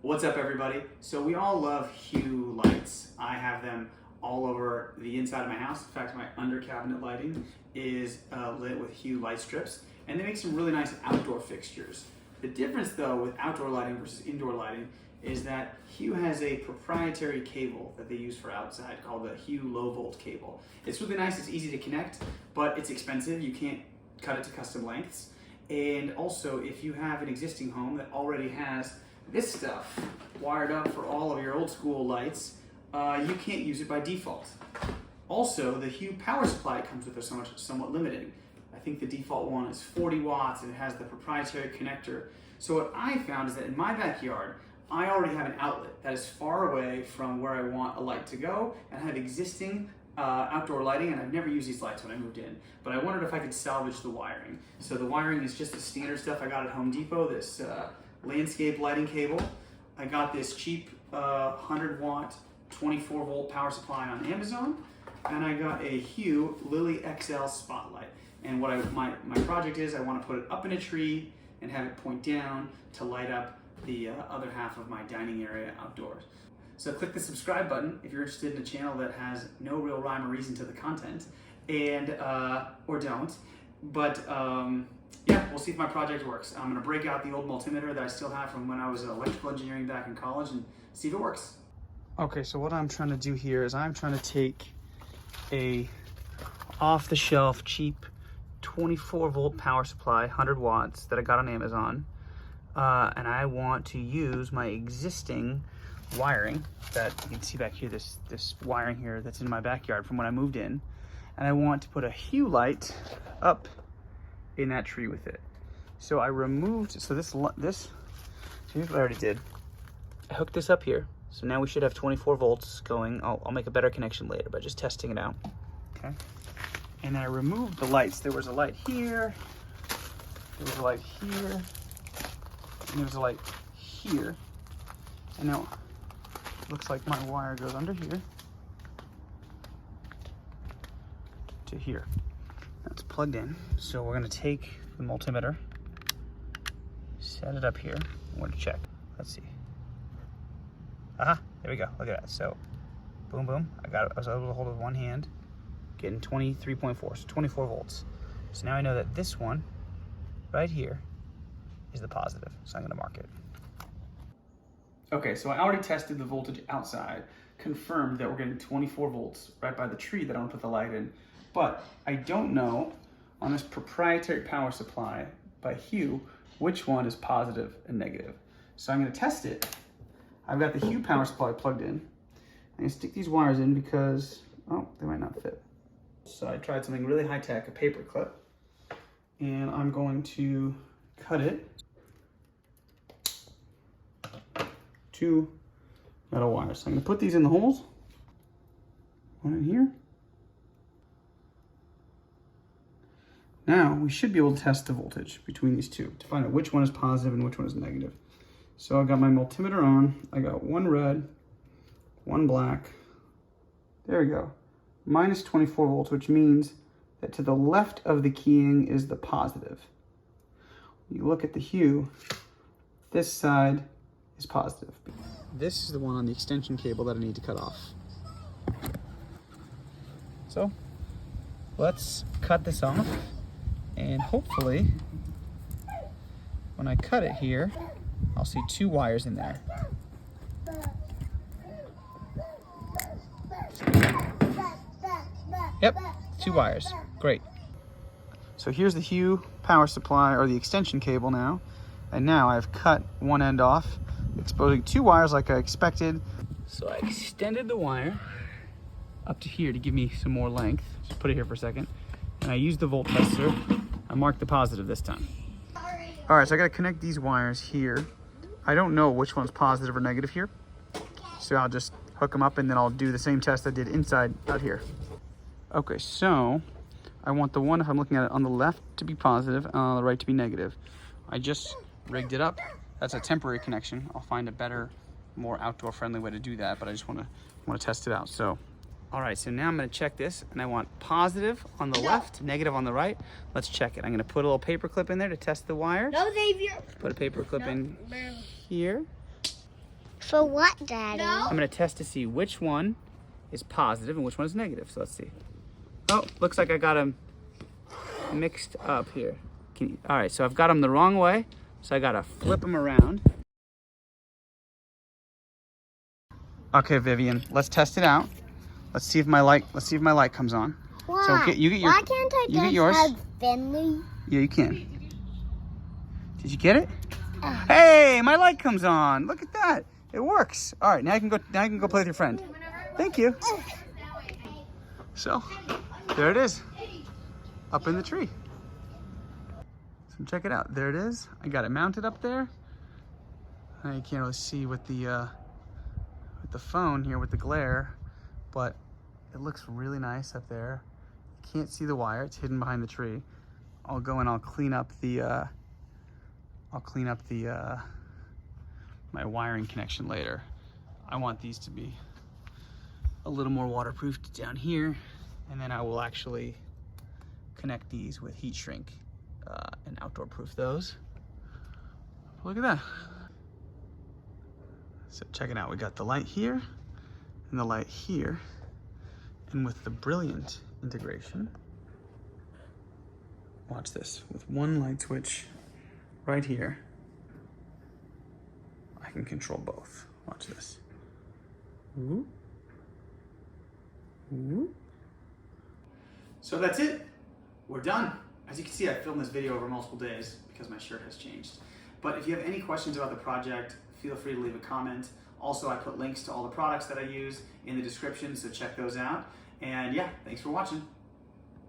What's up, everybody? So we all love Hue lights. I have them all over the inside of my house. In fact, my under cabinet lighting is lit with Hue light strips, and they make some really nice outdoor fixtures. The difference, though, with outdoor lighting versus indoor lighting is that Hue has a proprietary cable that they use for outside called the Hue LowVolt cable. It's really nice, it's easy to connect, but it's expensive. You can't cut it to custom lengths. And also, if you have an existing home that already has this stuff wired up for all of your old school lights, you can't use it by default. Also, the Hue power supply comes with a somewhat limiting. I think the default one is 40 watts and it has the proprietary connector. So what I found is that in my backyard, I already have an outlet that is far away from where I want a light to go, and I have existing outdoor lighting, and I've never used these lights when I moved in, but I wondered if I could salvage the wiring. So the wiring is just the standard stuff I got at Home Depot, this landscape lighting cable. I got this cheap 100 watt 24 volt power supply on Amazon, and I got a Hue Lily XL spotlight. And what my project is, I want to put it up in a tree and have it point down to light up the other half of my dining area outdoors. So click the subscribe button if you're interested in a channel that has no real rhyme or reason to the content, and or don't. But yeah, we'll see if my project works. I'm gonna break out the old multimeter that I still have from when I was in electrical engineering back in college and see if it works. Okay, so what I'm trying to do here is I'm trying to take a off-the-shelf cheap 24 volt power supply, 100 watts, that I got on Amazon, and I want to use my existing wiring that you can see back here, this wiring here that's in my backyard from when I moved in, and I want to put a Hue light up in that tree with it. So I removed, so here's what I already did. I hooked this up here, so now we should have 24 volts going. I'll make a better connection later, but just testing it out. Okay. And then I removed the lights. There was a light here, there was a light here, and there was a light here. And now it looks like my wire goes under here to here. That's plugged in. So we're gonna take the multimeter, set it up here. I want to check. Let's see. Aha, there we go. Look at that. So boom, boom. I was able to hold it with one hand, getting 23.4, so 24 volts. So now I know that this one right here is the positive. So I'm gonna mark it. Okay, so I already tested the voltage outside, confirmed that we're getting 24 volts right by the tree that I want to put the light in. But I don't know on this proprietary power supply by Hue which one is positive and negative. So I'm going to test it. I've got the Hue power supply plugged in. I'm going to stick these wires in because, oh, they might not fit. So I tried something really high tech, a paper clip, and I'm going to cut it. Two metal wires. So I'm going to put these in the holes. One in here. Now we should be able to test the voltage between these two to find out which one is positive and which one is negative. So I've got my multimeter on. I got one red, one black. There we go. Minus 24 volts, which means that to the left of the keying is the positive. When you look at the Hue, this side is positive. This is the one on the extension cable that I need to cut off. So let's cut this off, and hopefully when I cut it here, I'll see two wires in there. Yep, two wires. Great. So here's the Hue power supply, or the extension cable now, and now I've cut one end off, exposing two wires like I expected. So I extended the wire up to here to give me some more length. Just put it here for a second. And I used the volt tester. I marked the positive this time. All right, so I gotta connect these wires here. I don't know which one's positive or negative here. So I'll just hook them up and then I'll do the same test I did inside out here. Okay, so I want the one, if I'm looking at it on the left, to be positive and on the right to be negative. I just rigged it up. That's a temporary connection. I'll find a better, more outdoor friendly way to do that, but I just want to test it out. So All right, so now I'm gonna check this, and I want positive on the left, negative on the right. Let's check it. I'm gonna put a little paper clip in there to test the wires. No, Xavier. Put a paper clip in here. For what, Daddy? No. I'm gonna test to see which one is positive and which one is negative. So let's see. Oh, looks like I got them mixed up here. All right, so I've got them the wrong way. So I gotta flip them around. Okay, Vivian, let's test it out. Let's see if my light comes on. Why? So you get your, Why can't I you get yours? have Finley? Yeah, you can. Did you get it? Hey, my light comes on. Look at that. It works. All right, now you can go play with your friend. Thank you. So, there it is. Up in the tree. So check it out. There it is. I got it mounted up there. Now you can't really see with the phone here with the glare, but it looks really nice up there. You can't see the wire. It's hidden behind the tree. I'll go and I'll clean up the my wiring connection later. I want these to be a little more waterproof down here, and then I will actually connect these with heat shrink and outdoor proof those. Look at that. So check it out. We got the light here and the light here, and with the brilliant integration, watch this, with one light switch right here, I can control both. Watch this. Ooh. Ooh. So that's it. We're done. As you can see, I filmed this video over multiple days because my shirt has changed. But if you have any questions about the project, feel free to leave a comment. Also, I put links to all the products that I use in the description, so check those out. And yeah, thanks for watching.